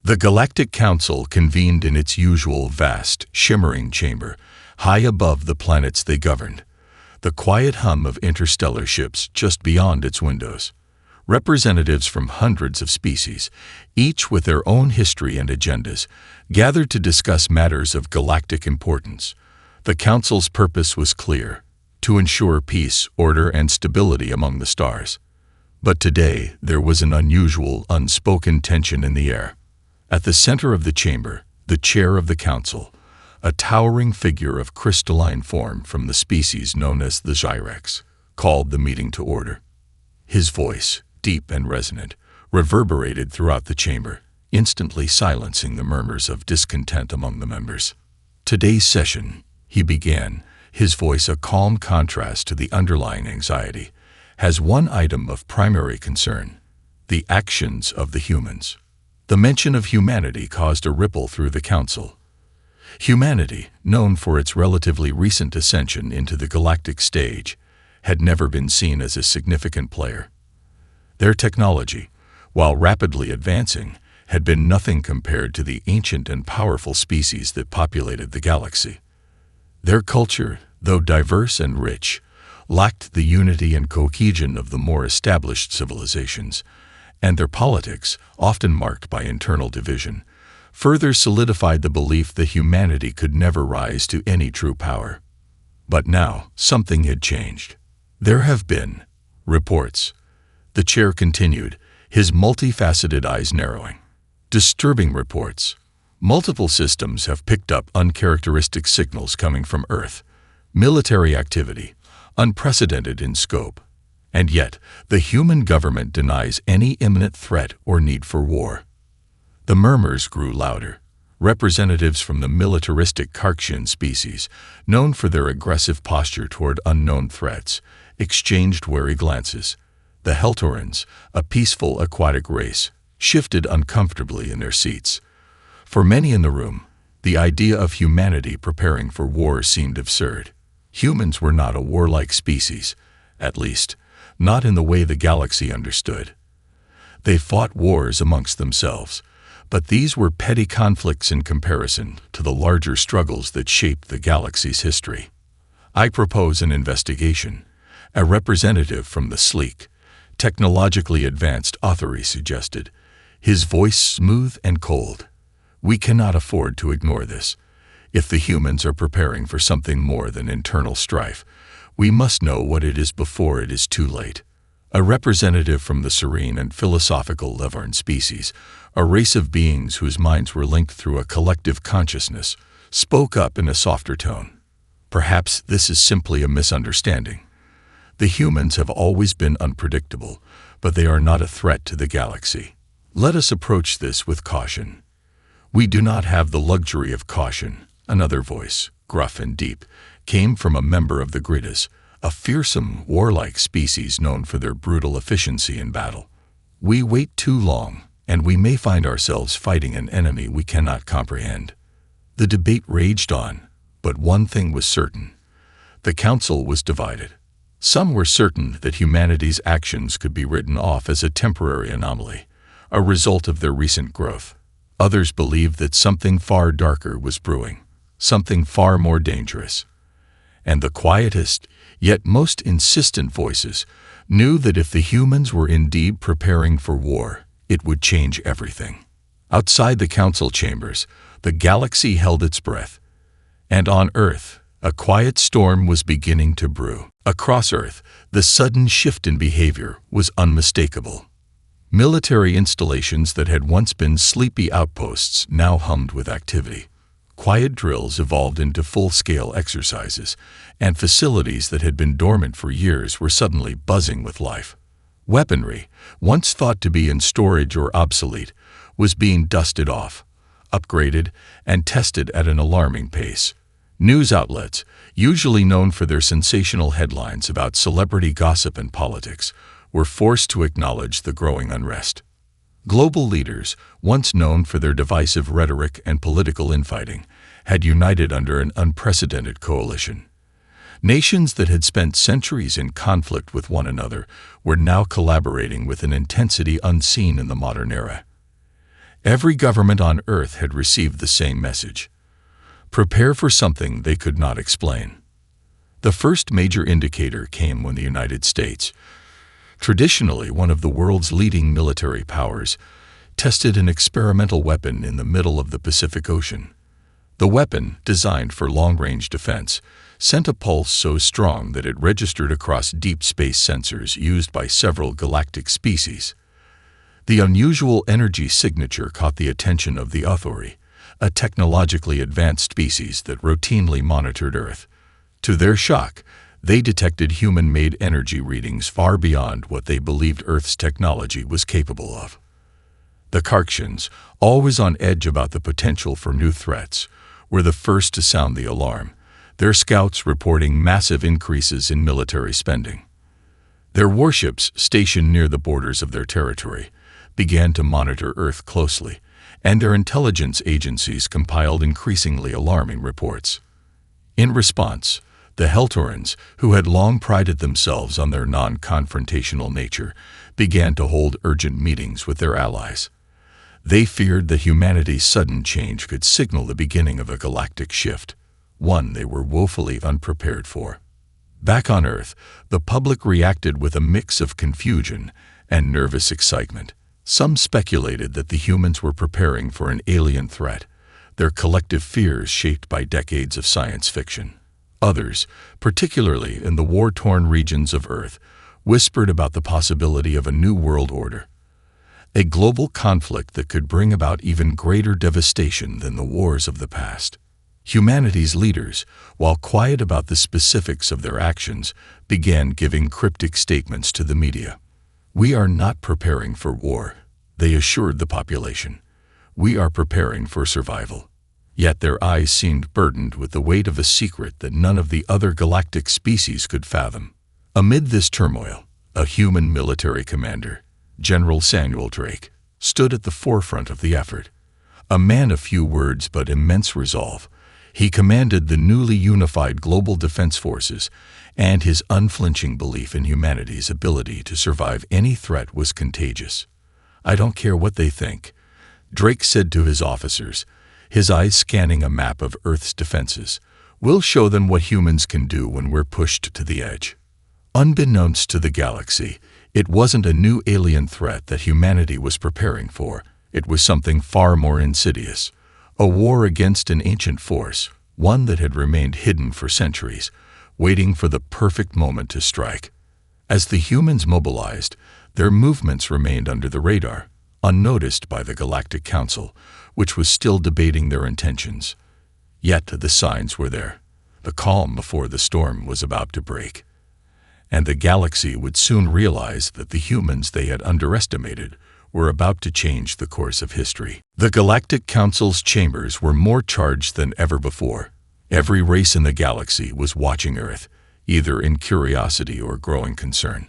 The Galactic Council convened in its usual vast, shimmering chamber, high above the planets they governed, the quiet hum of interstellar ships just beyond its windows. Representatives from hundreds of species, each with their own history and agendas, gathered to discuss matters of galactic importance. The Council's purpose was clear: to ensure peace, order, and stability among the stars. But today there was an unusual, unspoken tension in the air. At the center of the chamber, the chair of the council, a towering figure of crystalline form from the species known as the Zyrex, called the meeting to order. His voice, deep and resonant, reverberated throughout the chamber, instantly silencing the murmurs of discontent among the members. "Today's session," he began, his voice a calm contrast to the underlying anxiety, "has one item of primary concern: the actions of the humans." The mention of humanity caused a ripple through the council. Humanity, known for its relatively recent ascension into the galactic stage, had never been seen as a significant player. Their technology, while rapidly advancing, had been nothing compared to the ancient and powerful species that populated the galaxy. Their culture, though diverse and rich, lacked the unity and cohesion of the more established civilizations, and their politics, often marked by internal division, further solidified the belief that humanity could never rise to any true power. But now, something had changed. There have been reports. The chair continued, his multifaceted eyes narrowing. Disturbing reports. Multiple systems have picked up uncharacteristic signals coming from Earth. Military activity, unprecedented in scope. And yet, the human government denies any imminent threat or need for war. The murmurs grew louder. Representatives from the militaristic Karkshian species, known for their aggressive posture toward unknown threats, exchanged wary glances. The Heltorans, a peaceful aquatic race, shifted uncomfortably in their seats. For many in the room, the idea of humanity preparing for war seemed absurd. Humans were not a warlike species, at least, not in the way the galaxy understood. They fought wars amongst themselves, but these were petty conflicts in comparison to the larger struggles that shaped the galaxy's history. "I propose an investigation," a representative from the sleek, technologically advanced authority suggested, his voice smooth and cold. "We cannot afford to ignore this. If the humans are preparing for something more than internal strife, we must know what it is before it is too late." A representative from the serene and philosophical Levarn species, a race of beings whose minds were linked through a collective consciousness, spoke up in a softer tone. "Perhaps this is simply a misunderstanding. The humans have always been unpredictable, but they are not a threat to the galaxy. Let us approach this with caution." "We do not have the luxury of caution," another voice, gruff and deep, came from a member of the Gridas, a fearsome, warlike species known for their brutal efficiency in battle. "We wait too long, and we may find ourselves fighting an enemy we cannot comprehend." The debate raged on, but one thing was certain. The council was divided. Some were certain that humanity's actions could be written off as a temporary anomaly, a result of their recent growth. Others believed that something far darker was brewing, something far more dangerous. And the quietest, yet most insistent voices knew that if the humans were indeed preparing for war, it would change everything. Outside the council chambers, the galaxy held its breath. And on Earth, a quiet storm was beginning to brew. Across Earth, the sudden shift in behavior was unmistakable. Military installations that had once been sleepy outposts now hummed with activity. Quiet drills evolved into full-scale exercises, and facilities that had been dormant for years were suddenly buzzing with life. Weaponry, once thought to be in storage or obsolete, was being dusted off, upgraded, and tested at an alarming pace. News outlets, usually known for their sensational headlines about celebrity gossip and politics, were forced to acknowledge the growing unrest. Global leaders, once known for their divisive rhetoric and political infighting, had united under an unprecedented coalition. Nations that had spent centuries in conflict with one another were now collaborating with an intensity unseen in the modern era. Every government on Earth had received the same message. Prepare for something they could not explain. The first major indicator came when the United States, traditionally one of the world's leading military powers, tested an experimental weapon in the middle of the Pacific Ocean. The weapon, designed for long-range defense, sent a pulse so strong that it registered across deep space sensors used by several galactic species. The unusual energy signature caught the attention of the Authority, a technologically advanced species that routinely monitored Earth. To their shock, they detected human-made energy readings far beyond what they believed Earth's technology was capable of. The Karksians, always on edge about the potential for new threats, were the first to sound the alarm, their scouts reporting massive increases in military spending. Their warships, stationed near the borders of their territory, began to monitor Earth closely, and their intelligence agencies compiled increasingly alarming reports. In response, the Heltorans, who had long prided themselves on their non-confrontational nature, began to hold urgent meetings with their allies. They feared that humanity's sudden change could signal the beginning of a galactic shift, one they were woefully unprepared for. Back on Earth, the public reacted with a mix of confusion and nervous excitement. Some speculated that the humans were preparing for an alien threat, their collective fears shaped by decades of science fiction. Others, particularly in the war-torn regions of Earth, whispered about the possibility of a new world order, a global conflict that could bring about even greater devastation than the wars of the past. Humanity's leaders, while quiet about the specifics of their actions, began giving cryptic statements to the media. "We are not preparing for war," they assured the population. "We are preparing for survival." Yet their eyes seemed burdened with the weight of a secret that none of the other galactic species could fathom. Amid this turmoil, a human military commander, General Samuel Drake, stood at the forefront of the effort. A man of few words but immense resolve, he commanded the newly unified global defense forces, and his unflinching belief in humanity's ability to survive any threat was contagious. "I don't care what they think," Drake said to his officers, his eyes scanning a map of Earth's defenses. "We'll show them what humans can do when we're pushed to the edge." Unbeknownst to the galaxy, it wasn't a new alien threat that humanity was preparing for. It was something far more insidious, a war against an ancient force, one that had remained hidden for centuries, waiting for the perfect moment to strike. As the humans mobilized, their movements remained under the radar, unnoticed by the Galactic Council, which was still debating their intentions. Yet the signs were there. The calm before the storm was about to break, and the galaxy would soon realize that the humans they had underestimated were about to change the course of history. The Galactic Council's chambers were more charged than ever before. Every race in the galaxy was watching Earth, either in curiosity or growing concern.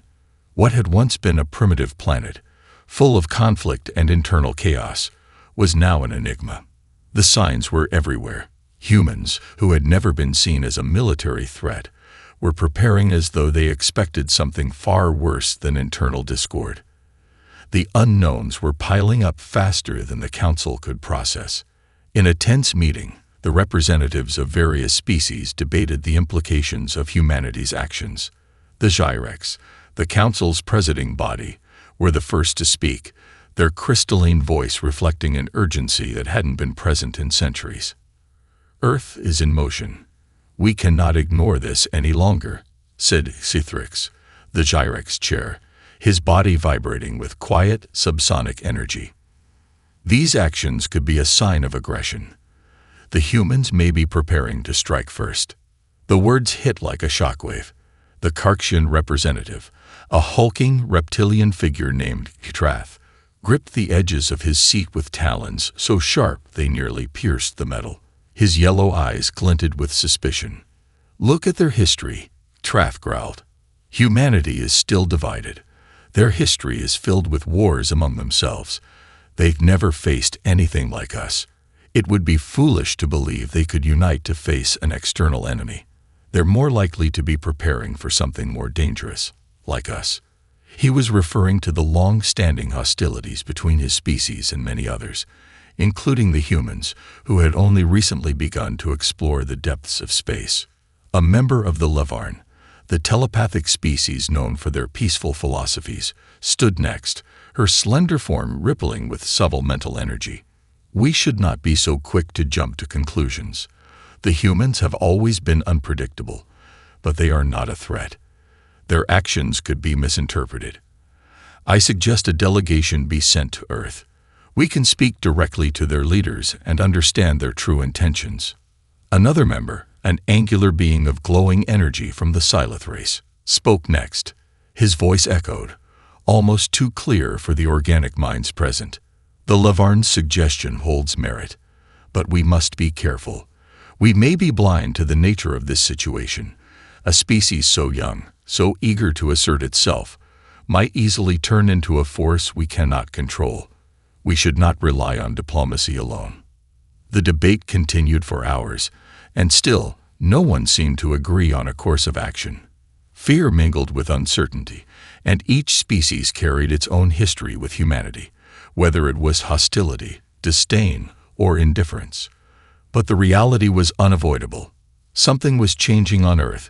What had once been a primitive planet, full of conflict and internal chaos, was now an enigma. The signs were everywhere. Humans, who had never been seen as a military threat, were preparing as though they expected something far worse than internal discord. The unknowns were piling up faster than the Council could process. In a tense meeting, the representatives of various species debated the implications of humanity's actions. The Gyrex, the Council's presiding body, were the first to speak, their crystalline voice reflecting an urgency that hadn't been present in centuries. "Earth is in motion. We cannot ignore this any longer," said Cithrix, the Gyrex chair, his body vibrating with quiet, subsonic energy. "These actions could be a sign of aggression. The humans may be preparing to strike first." The words hit like a shockwave. The Karksian representative, a hulking reptilian figure named Trath, gripped the edges of his seat with talons so sharp they nearly pierced the metal. His yellow eyes glinted with suspicion. "Look at their history," Trath growled. "Humanity is still divided. Their history is filled with wars among themselves. They've never faced anything like us. It would be foolish to believe they could unite to face an external enemy. They're more likely to be preparing for something more dangerous, like us." He was referring to the long-standing hostilities between his species and many others, including the humans, who had only recently begun to explore the depths of space. A member of the Levarn, the telepathic species known for their peaceful philosophies, stood next, her slender form rippling with subtle mental energy. We should not be so quick to jump to conclusions. The humans have always been unpredictable, but they are not a threat. Their actions could be misinterpreted. I suggest a delegation be sent to Earth. We can speak directly to their leaders and understand their true intentions. Another member, an angular being of glowing energy from the Silith race, spoke next. His voice echoed, almost too clear for the organic minds present. The Levarn's suggestion holds merit, but we must be careful. We may be blind to the nature of this situation. A species so young, so eager to assert itself, might easily turn into a force we cannot control. We should not rely on diplomacy alone. The debate continued for hours, and still, no one seemed to agree on a course of action. Fear mingled with uncertainty, and each species carried its own history with humanity, whether it was hostility, disdain, or indifference. But the reality was unavoidable. Something was changing on Earth,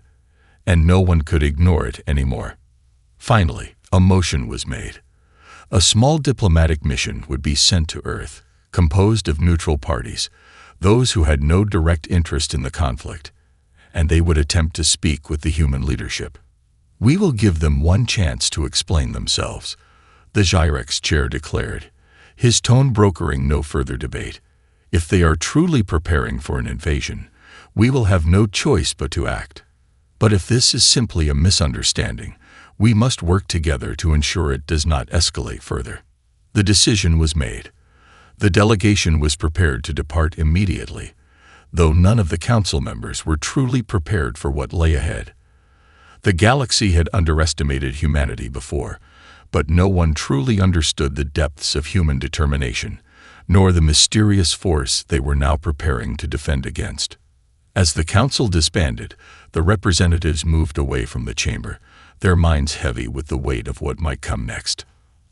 and no one could ignore it anymore. Finally, a motion was made. A small diplomatic mission would be sent to Earth, composed of neutral parties, those who had no direct interest in the conflict, and they would attempt to speak with the human leadership. We will give them one chance to explain themselves, the Gyrex chair declared, his tone brokering no further debate. If they are truly preparing for an invasion, we will have no choice but to act. But if this is simply a misunderstanding, we must work together to ensure it does not escalate further. The decision was made. The delegation was prepared to depart immediately, though none of the council members were truly prepared for what lay ahead. The galaxy had underestimated humanity before, but no one truly understood the depths of human determination, nor the mysterious force they were now preparing to defend against. As the council disbanded, the representatives moved away from the chamber, their minds heavy with the weight of what might come next.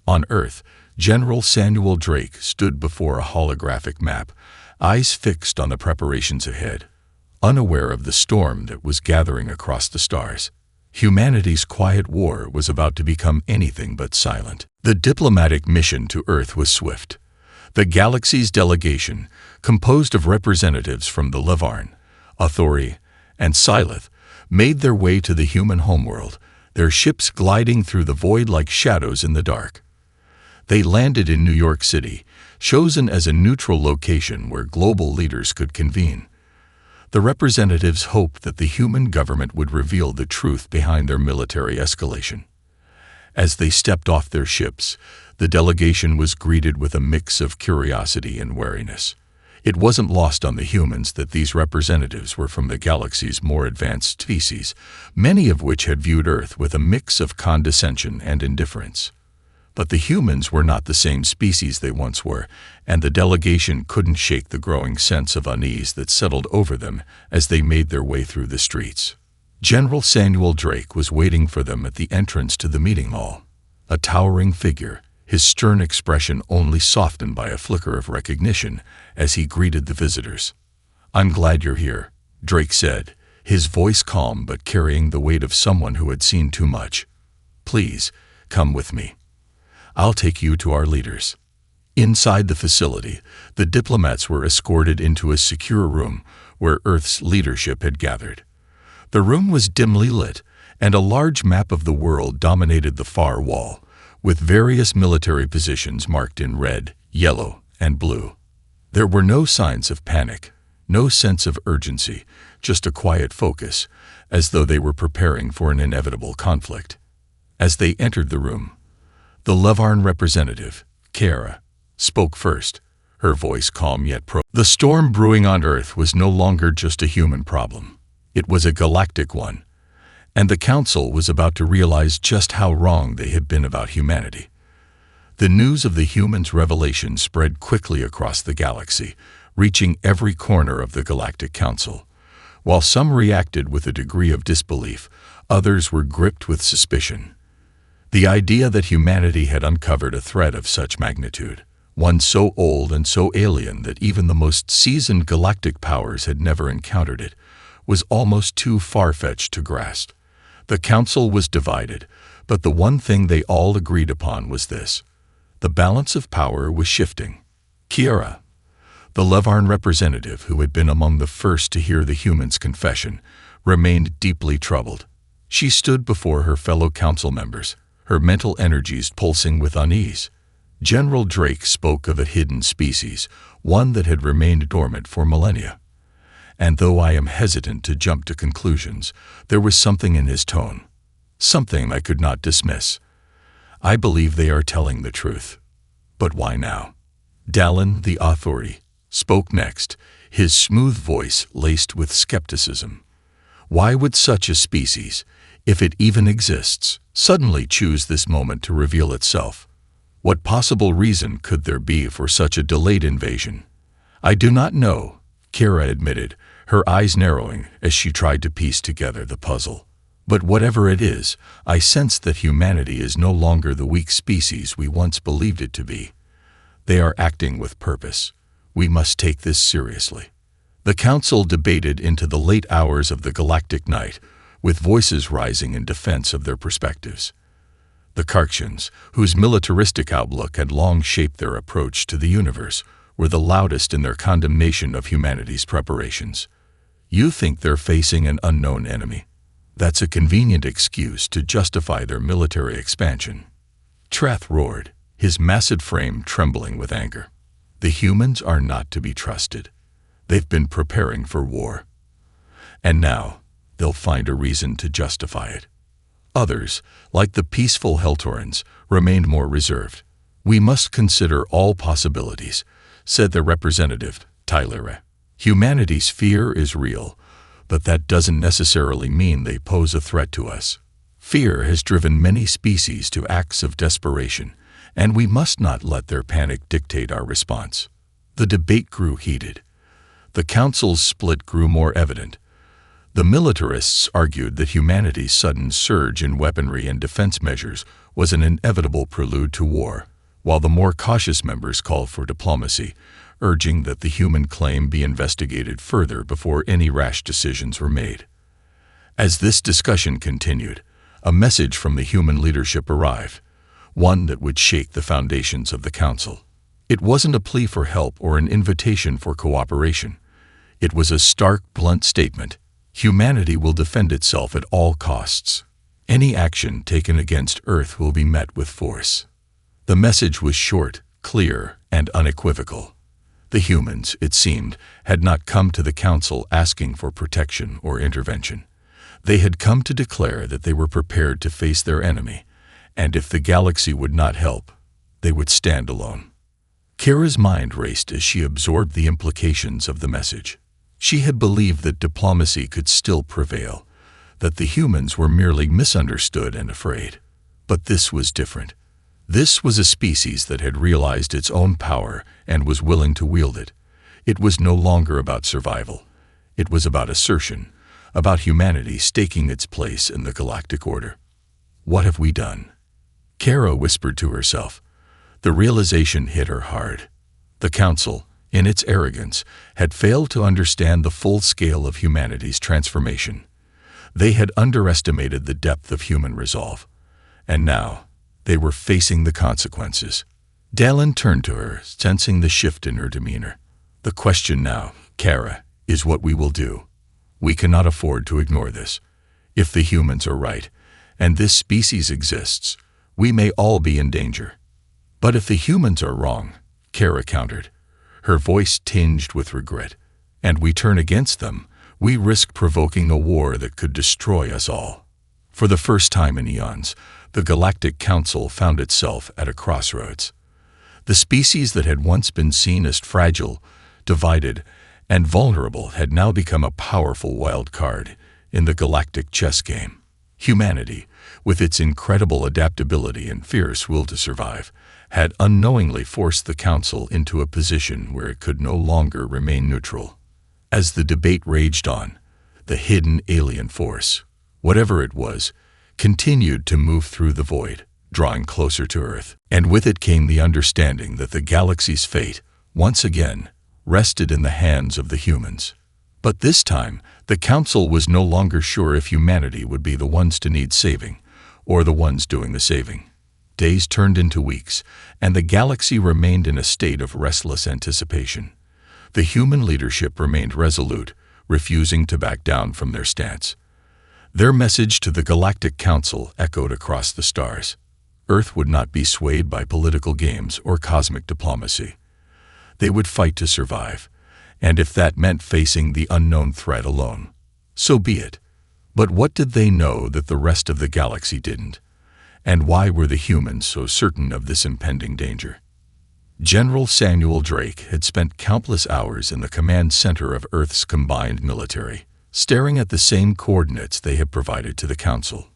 On Earth, General Samuel Drake stood before a holographic map, eyes fixed on the preparations ahead, unaware of the storm that was gathering across the stars. Humanity's quiet war was about to become anything but silent. The diplomatic mission to Earth was swift. The galaxy's delegation, composed of representatives from the Levarn, Authori, and Silith, made their way to the human homeworld, their ships gliding through the void like shadows in the dark. They landed in New York City, chosen as a neutral location where global leaders could convene. The representatives hoped that the human government would reveal the truth behind their military escalation. As they stepped off their ships, the delegation was greeted with a mix of curiosity and wariness. It wasn't lost on the humans that these representatives were from the galaxy's more advanced species, many of which had viewed Earth with a mix of condescension and indifference. But the humans were not the same species they once were, and the delegation couldn't shake the growing sense of unease that settled over them as they made their way through the streets. General Samuel Drake was waiting for them at the entrance to the meeting hall, a towering figure, his stern expression only softened by a flicker of recognition as he greeted the visitors. "I'm glad you're here," Drake said, his voice calm but carrying the weight of someone who had seen too much. "Please, come with me. I'll take you to our leaders." Inside the facility, the diplomats were escorted into a secure room where Earth's leadership had gathered. The room was dimly lit, and a large map of the world dominated the far wall, with various military positions marked in red, yellow, and blue. There were no signs of panic, no sense of urgency, just a quiet focus, as though they were preparing for an inevitable conflict. As they entered the room, the Levarn representative, Kara, spoke first, her voice calm yet The storm brewing on Earth was no longer just a human problem. It was a galactic one, and the Council was about to realize just how wrong they had been about humanity. The news of the humans' revelation spread quickly across the galaxy, reaching every corner of the Galactic Council. While some reacted with a degree of disbelief, others were gripped with suspicion. The idea that humanity had uncovered a threat of such magnitude one so old and so alien that even the most seasoned galactic powers had never encountered it, was almost too far-fetched to grasp. The council was divided, but the one thing they all agreed upon was this: the balance of power was shifting. Kiara, the Levarn representative who had been among the first to hear the human's confession, remained deeply troubled. She stood before her fellow council members, her mental energies pulsing with unease. General Drake spoke of a hidden species, one that had remained dormant for millennia. And though I am hesitant to jump to conclusions, there was something in his tone, something I could not dismiss. I believe they are telling the truth. But why now? Dallin, the authority, spoke next, his smooth voice laced with skepticism. Why would such a species, if it even exists, suddenly choose this moment to reveal itself? What possible reason could there be for such a delayed invasion? I do not know, Kira admitted, her eyes narrowing as she tried to piece together the puzzle. But whatever it is, I sense that humanity is no longer the weak species we once believed it to be. They are acting with purpose. We must take this seriously. The council debated into the late hours of the galactic night, with voices rising in defense of their perspectives. The Karktians, whose militaristic outlook had long shaped their approach to the universe, were the loudest in their condemnation of humanity's preparations. You think they're facing an unknown enemy? That's a convenient excuse to justify their military expansion. Trath roared, his massive frame trembling with anger. The humans are not to be trusted. They've been preparing for war. And now, they'll find a reason to justify it. Others, like the peaceful Heltorans, remained more reserved. We must consider all possibilities, said the representative, Tylera. Humanity's fear is real, but that doesn't necessarily mean they pose a threat to us. Fear has driven many species to acts of desperation, and we must not let their panic dictate our response. The debate grew heated. The council's split grew more evident. The militarists argued that humanity's sudden surge in weaponry and defense measures was an inevitable prelude to war, while the more cautious members called for diplomacy, urging that the human claim be investigated further before any rash decisions were made. As this discussion continued, a message from the human leadership arrived, one that would shake the foundations of the council. It wasn't a plea for help or an invitation for cooperation. It was a stark, blunt statement. Humanity will defend itself at all costs. Any action taken against Earth will be met with force. The message was short, clear, and unequivocal. The humans, it seemed, had not come to the council asking for protection or intervention. They had come to declare that they were prepared to face their enemy, and if the galaxy would not help, they would stand alone. Kira's mind raced as she absorbed the implications of the message. She had believed that diplomacy could still prevail, that the humans were merely misunderstood and afraid. But this was different. This was a species that had realized its own power and was willing to wield it. It was no longer about survival. It was about assertion, about humanity staking its place in the galactic order. What have we done? Kara whispered to herself. The realization hit her hard. The council, in its arrogance, had failed to understand the full scale of humanity's transformation. They had underestimated the depth of human resolve. And now, they were facing the consequences. Dallin turned to her, sensing the shift in her demeanor. The question now, Kara, is what we will do. We cannot afford to ignore this. If the humans are right, and this species exists, we may all be in danger. But if the humans are wrong, Kara countered, her voice tinged with regret, and we turn against them, we risk provoking a war that could destroy us all. For the first time in eons, the Galactic Council found itself at a crossroads. The species that had once been seen as fragile, divided, and vulnerable had now become a powerful wild card in the galactic chess game. Humanity, with its incredible adaptability and fierce will to survive, had unknowingly forced the Council into a position where it could no longer remain neutral. As the debate raged on, the hidden alien force, whatever it was, continued to move through the void, drawing closer to Earth. And with it came the understanding that the galaxy's fate, once again, rested in the hands of the humans. But this time, the Council was no longer sure if humanity would be the ones to need saving, or the ones doing the saving. Days turned into weeks, and the galaxy remained in a state of restless anticipation. The human leadership remained resolute, refusing to back down from their stance. Their message to the Galactic Council echoed across the stars. Earth would not be swayed by political games or cosmic diplomacy. They would fight to survive, and if that meant facing the unknown threat alone, so be it. But what did they know that the rest of the galaxy didn't? And why were the humans so certain of this impending danger? General Samuel Drake had spent countless hours in the command center of Earth's combined military, staring at the same coordinates they had provided to the Council.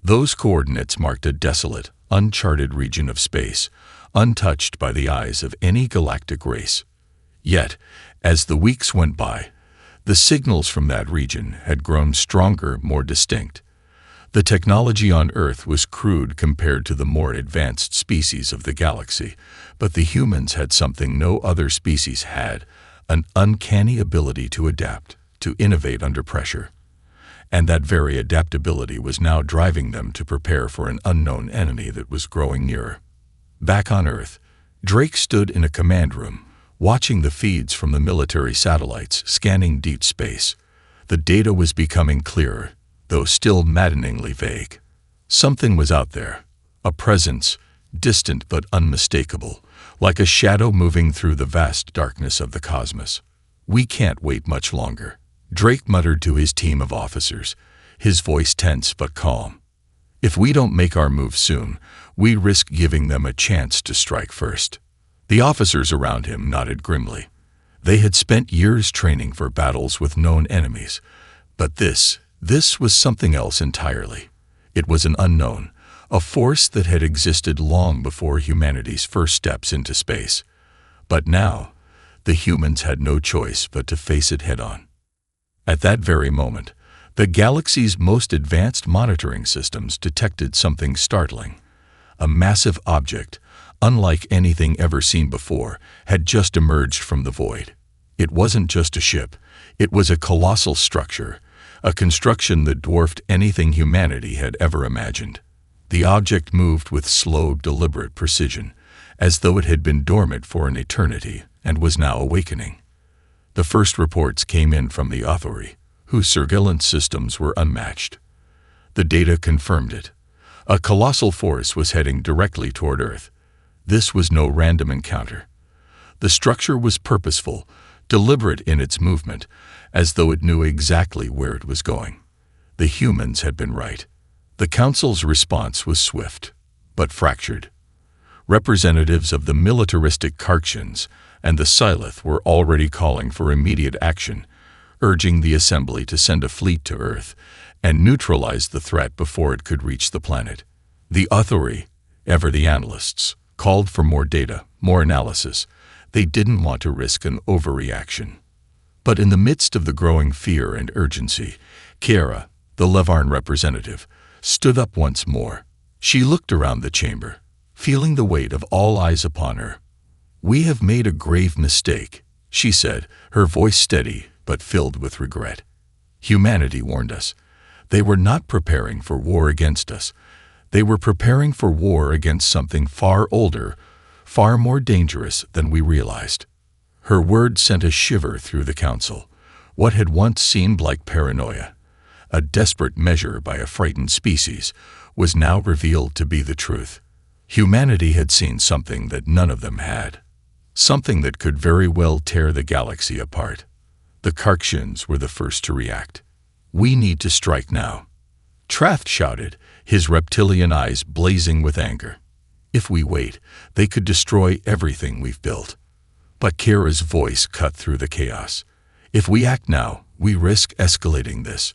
Those coordinates marked a desolate, uncharted region of space, untouched by the eyes of any galactic race. Yet, as the weeks went by, the signals from that region had grown stronger, more distinct. The technology on Earth was crude compared to the more advanced species of the galaxy, but the humans had something no other species had, an uncanny ability to adapt, to innovate under pressure. And that very adaptability was now driving them to prepare for an unknown enemy that was growing nearer. Back on Earth, Drake stood in a command room, watching the feeds from the military satellites scanning deep space. The data was becoming clearer, though still maddeningly vague. Something was out there, a presence, distant but unmistakable, like a shadow moving through the vast darkness of the cosmos. "We can't wait much longer," Drake muttered to his team of officers, his voice tense but calm. "If we don't make our move soon, we risk giving them a chance to strike first." The officers around him nodded grimly. They had spent years training for battles with known enemies, but this was something else entirely. It was an unknown, a force that had existed long before humanity's first steps into space. But now, the humans had no choice but to face it head-on. At that very moment, the galaxy's most advanced monitoring systems detected something startling. A massive object, unlike anything ever seen before, had just emerged from the void. It wasn't just a ship, it was a colossal structure, a construction that dwarfed anything humanity had ever imagined. The object moved with slow, deliberate precision, as though it had been dormant for an eternity and was now awakening. The first reports came in from the Authority, whose surveillance systems were unmatched. The data confirmed it. A colossal force was heading directly toward Earth. This was no random encounter. The structure was purposeful, deliberate in its movement, as though it knew exactly where it was going. The humans had been right. The Council's response was swift, but fractured. Representatives of the militaristic Karksians and the Silith were already calling for immediate action, urging the Assembly to send a fleet to Earth and neutralize the threat before it could reach the planet. The Authority, ever the analysts, called for more data, more analysis. They didn't want to risk an overreaction. But in the midst of the growing fear and urgency, Kiera, the Levarn representative, stood up once more. She looked around the chamber, feeling the weight of all eyes upon her. "We have made a grave mistake," she said, her voice steady but filled with regret. "Humanity warned us. They were not preparing for war against us. They were preparing for war against something far older, far more dangerous than we realized." Her words sent a shiver through the Council. What had once seemed like paranoia, a desperate measure by a frightened species, was now revealed to be the truth. Humanity had seen something that none of them had. Something that could very well tear the galaxy apart. The Karksians were the first to react. "We need to strike now," Trath shouted, his reptilian eyes blazing with anger. "If we wait, they could destroy everything we've built." But Kiera's voice cut through the chaos. "If we act now, we risk escalating this.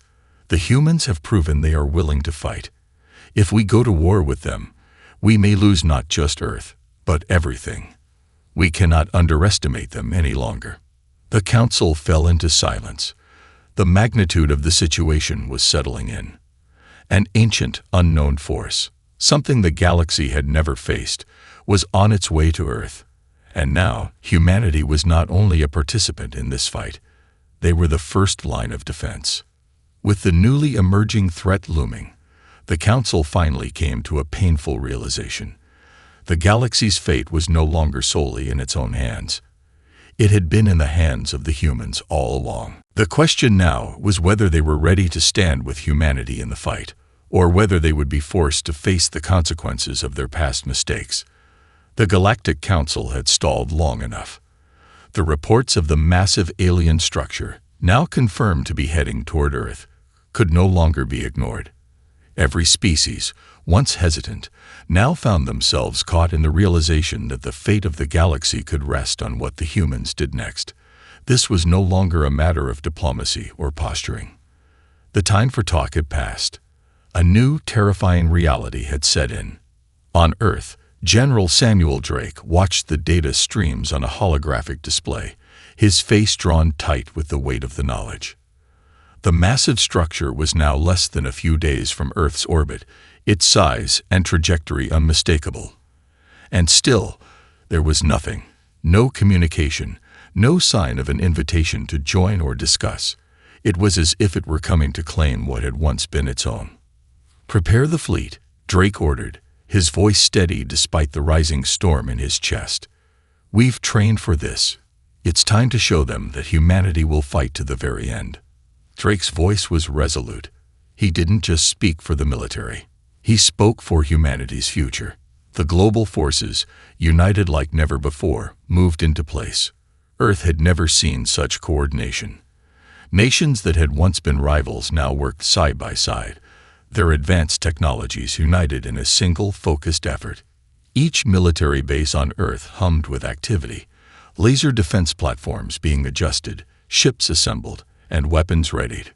The humans have proven they are willing to fight. If we go to war with them, we may lose not just Earth, but everything. We cannot underestimate them any longer." The Council fell into silence. The magnitude of the situation was settling in. An ancient, unknown force, something the galaxy had never faced, was on its way to Earth. And now, humanity was not only a participant in this fight, they were the first line of defense. With the newly emerging threat looming, the Council finally came to a painful realization. The galaxy's fate was no longer solely in its own hands. It had been in the hands of the humans all along. The question now was whether they were ready to stand with humanity in the fight, or whether they would be forced to face the consequences of their past mistakes. The Galactic Council had stalled long enough. The reports of the massive alien structure, now confirmed to be heading toward Earth, could no longer be ignored. Every species, once hesitant, now found themselves caught in the realization that the fate of the galaxy could rest on what the humans did next. This was no longer a matter of diplomacy or posturing. The time for talk had passed. A new, terrifying reality had set in. On Earth, General Samuel Drake watched the data streams on a holographic display, his face drawn tight with the weight of the knowledge. The massive structure was now less than a few days from Earth's orbit, its size and trajectory unmistakable. And still, there was nothing, no communication, no sign of an invitation to join or discuss. It was as if it were coming to claim what had once been its own. "Prepare the fleet," Drake ordered, his voice steady despite the rising storm in his chest. "We've trained for this. It's time to show them that humanity will fight to the very end." Drake's voice was resolute. He didn't just speak for the military. He spoke for humanity's future. The global forces, united like never before, moved into place. Earth had never seen such coordination. Nations that had once been rivals now worked side by side, their advanced technologies united in a single focused effort. Each military base on Earth hummed with activity, laser defense platforms being adjusted, ships assembled, and weapons readied.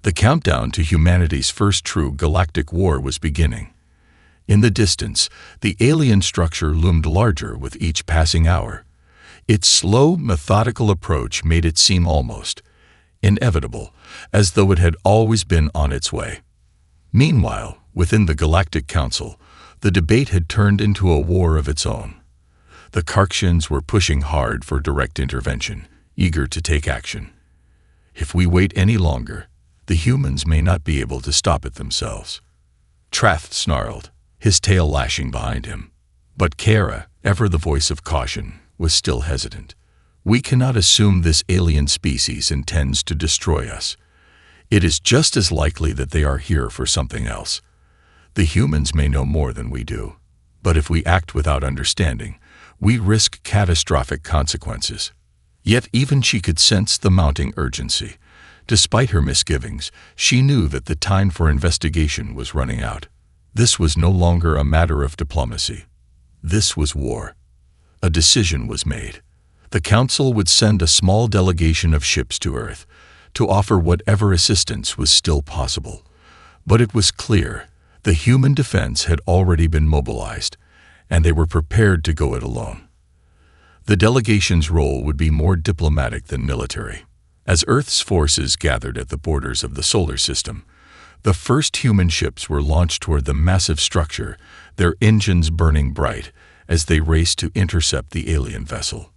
The countdown to humanity's first true galactic war was beginning. In the distance, the alien structure loomed larger with each passing hour. Its slow, methodical approach made it seem almost inevitable, as though it had always been on its way. Meanwhile, within the Galactic Council, the debate had turned into a war of its own. The Karktians were pushing hard for direct intervention, eager to take action. "If we wait any longer, the humans may not be able to stop it themselves." Trath snarled, his tail lashing behind him. But Kara, ever the voice of caution, was still hesitant. "We cannot assume this alien species intends to destroy us. It is just as likely that they are here for something else. The humans may know more than we do, but if we act without understanding, we risk catastrophic consequences." Yet even she could sense the mounting urgency. Despite her misgivings, she knew that the time for investigation was running out. This was no longer a matter of diplomacy. This was war. A decision was made. The Council would send a small delegation of ships to Earth to offer whatever assistance was still possible. But it was clear the human defense had already been mobilized, and they were prepared to go it alone. The delegation's role would be more diplomatic than military. As Earth's forces gathered at the borders of the solar system, the first human ships were launched toward the massive structure, their engines burning bright as they raced to intercept the alien vessel.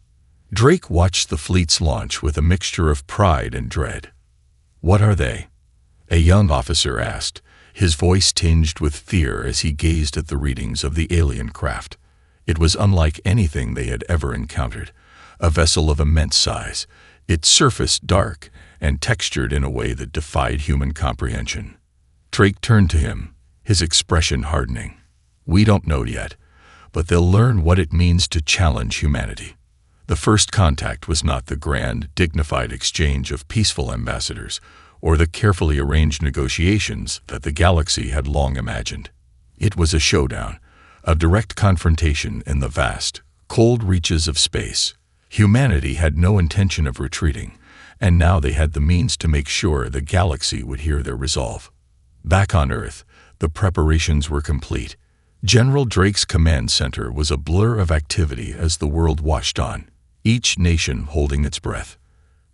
Drake watched the fleet's launch with a mixture of pride and dread. "What are they?" a young officer asked, his voice tinged with fear as he gazed at the readings of the alien craft. It was unlike anything they had ever encountered, a vessel of immense size, its surface dark and textured in a way that defied human comprehension. Drake turned to him, his expression hardening. "We don't know yet, but they'll learn what it means to challenge humanity." The first contact was not the grand, dignified exchange of peaceful ambassadors or the carefully arranged negotiations that the galaxy had long imagined. It was a showdown, a direct confrontation in the vast, cold reaches of space. Humanity had no intention of retreating, and now they had the means to make sure the galaxy would hear their resolve. Back on Earth, the preparations were complete. General Drake's command center was a blur of activity as the world watched on, each nation holding its breath.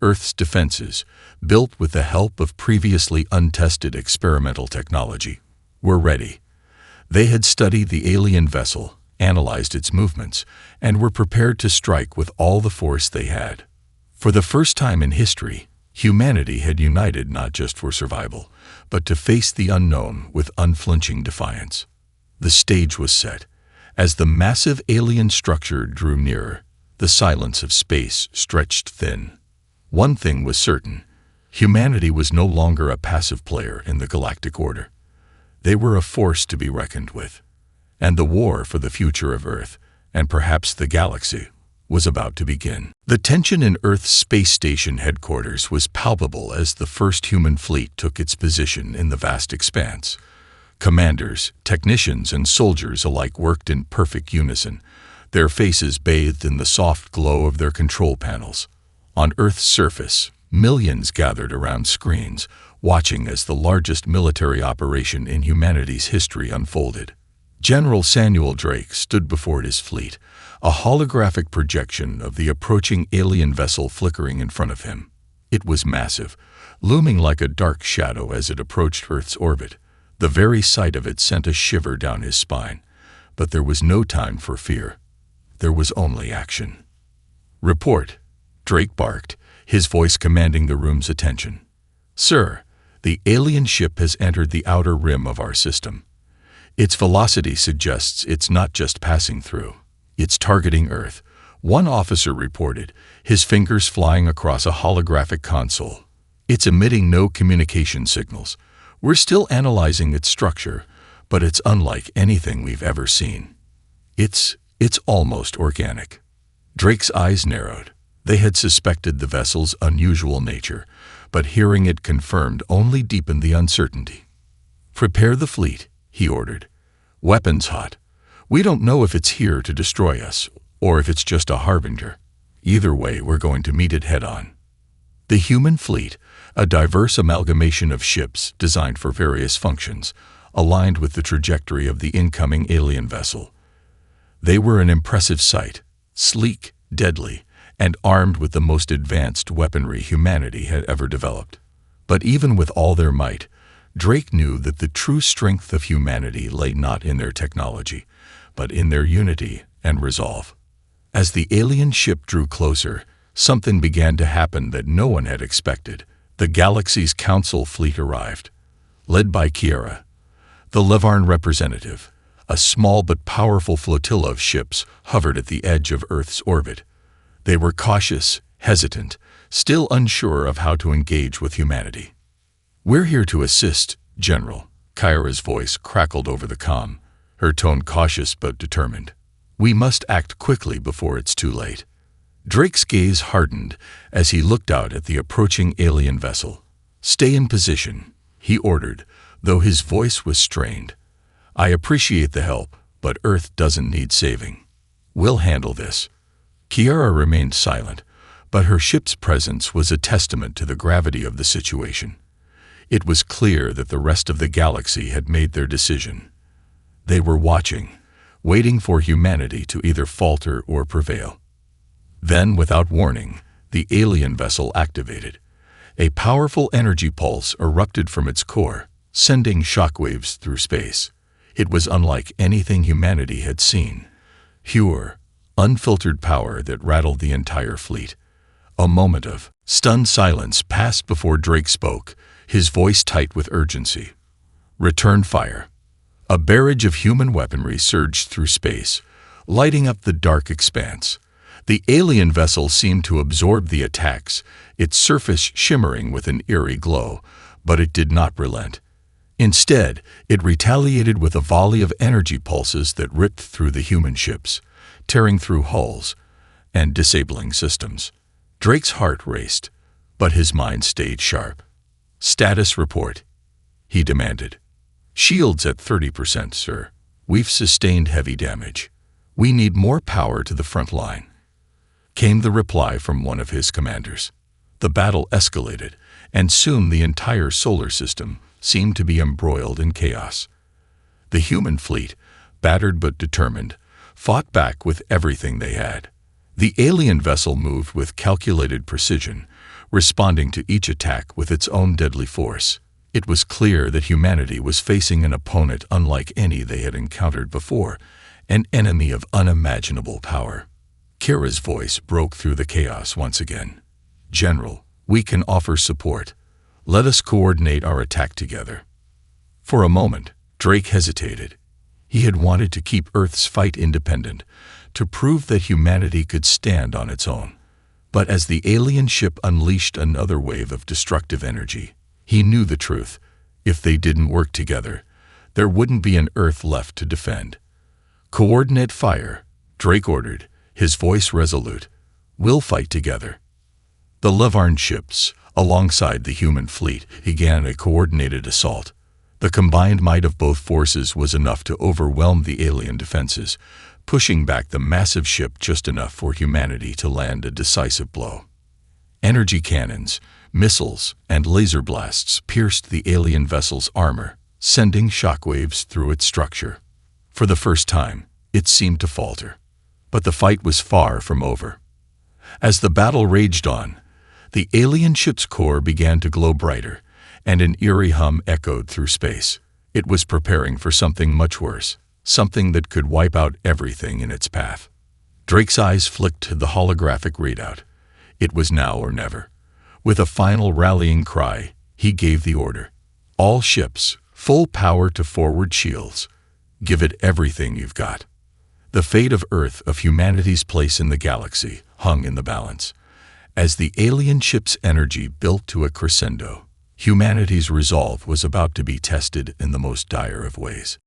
Earth's defenses, built with the help of previously untested experimental technology, were ready. They had studied the alien vessel, analyzed its movements, and were prepared to strike with all the force they had. For the first time in history, humanity had united not just for survival, but to face the unknown with unflinching defiance. The stage was set. As the massive alien structure drew nearer, the silence of space stretched thin. One thing was certain: humanity was no longer a passive player in the galactic order. They were a force to be reckoned with. And the war for the future of Earth, and perhaps the galaxy, was about to begin. The tension in Earth's space station headquarters was palpable as the first human fleet took its position in the vast expanse. Commanders, technicians, and soldiers alike worked in perfect unison, their faces bathed in the soft glow of their control panels. On Earth's surface, millions gathered around screens, watching as the largest military operation in humanity's history unfolded. General Samuel Drake stood before his fleet, a holographic projection of the approaching alien vessel flickering in front of him. It was massive, looming like a dark shadow as it approached Earth's orbit. The very sight of it sent a shiver down his spine. But there was no time for fear. There was only action. "Report," Drake barked, his voice commanding the room's attention. "Sir, the alien ship has entered the outer rim of our system. Its velocity suggests it's not just passing through. It's targeting Earth," one officer reported, his fingers flying across a holographic console. "It's emitting no communication signals. We're still analyzing its structure, but it's unlike anything we've ever seen. It's almost organic." Drake's eyes narrowed. They had suspected the vessel's unusual nature, but hearing it confirmed only deepened the uncertainty. "Prepare the fleet," he ordered. "Weapons hot. We don't know if it's here to destroy us, or if it's just a harbinger. Either way, we're going to meet it head-on." The human fleet, a diverse amalgamation of ships designed for various functions, aligned with the trajectory of the incoming alien vessel. They were an impressive sight, sleek, deadly, and armed with the most advanced weaponry humanity had ever developed. But even with all their might, Drake knew that the true strength of humanity lay not in their technology, but in their unity and resolve. As the alien ship drew closer, something began to happen that no one had expected. The galaxy's council fleet arrived, led by Kiara, the Levarn representative. A small but powerful flotilla of ships hovered at the edge of Earth's orbit. They were cautious, hesitant, still unsure of how to engage with humanity. "We're here to assist, General," Kiara's voice crackled over the comm, her tone cautious but determined. "We must act quickly before it's too late." Drake's gaze hardened as he looked out at the approaching alien vessel. "Stay in position," he ordered, though his voice was strained. "I appreciate the help, but Earth doesn't need saving. We'll handle this." Kiara remained silent, but her ship's presence was a testament to the gravity of the situation. It was clear that the rest of the galaxy had made their decision. They were watching, waiting for humanity to either falter or prevail. Then, without warning, the alien vessel activated. A powerful energy pulse erupted from its core, sending shockwaves through space. It was unlike anything humanity had seen. Pure, unfiltered power that rattled the entire fleet. A moment of stunned silence passed before Drake spoke, his voice tight with urgency. "Return fire." A barrage of human weaponry surged through space, lighting up the dark expanse. The alien vessel seemed to absorb the attacks, its surface shimmering with an eerie glow, but it did not relent. Instead, it retaliated with a volley of energy pulses that ripped through the human ships, tearing through hulls and disabling systems. Drake's heart raced, but his mind stayed sharp. "Status report," he demanded. "Shields at 30%, sir. We've sustained heavy damage. We need more power to the front line," came the reply from one of his commanders. The battle escalated, and soon the entire solar system seemed to be embroiled in chaos. The human fleet, battered but determined, fought back with everything they had. The alien vessel moved with calculated precision, responding to each attack with its own deadly force. It was clear that humanity was facing an opponent unlike any they had encountered before, an enemy of unimaginable power. Kira's voice broke through the chaos once again. "General, we can offer support. Let us coordinate our attack together." For a moment, Drake hesitated. He had wanted to keep Earth's fight independent, to prove that humanity could stand on its own. But as the alien ship unleashed another wave of destructive energy, he knew the truth. If they didn't work together, there wouldn't be an Earth left to defend. "Coordinate fire," Drake ordered, his voice resolute. "We'll fight together." The Levarn ships, alongside the human fleet, began a coordinated assault. The combined might of both forces was enough to overwhelm the alien defenses, pushing back the massive ship just enough for humanity to land a decisive blow. Energy cannons, missiles, and laser blasts pierced the alien vessel's armor, sending shockwaves through its structure. For the first time, it seemed to falter. But the fight was far from over. As the battle raged on, the alien ship's core began to glow brighter, and an eerie hum echoed through space. It was preparing for something much worse, something that could wipe out everything in its path. Drake's eyes flicked to the holographic readout. It was now or never. With a final rallying cry, he gave the order. "All ships, full power to forward shields. Give it everything you've got." The fate of Earth, of humanity's place in the galaxy, hung in the balance. As the alien ship's energy built to a crescendo, humanity's resolve was about to be tested in the most dire of ways.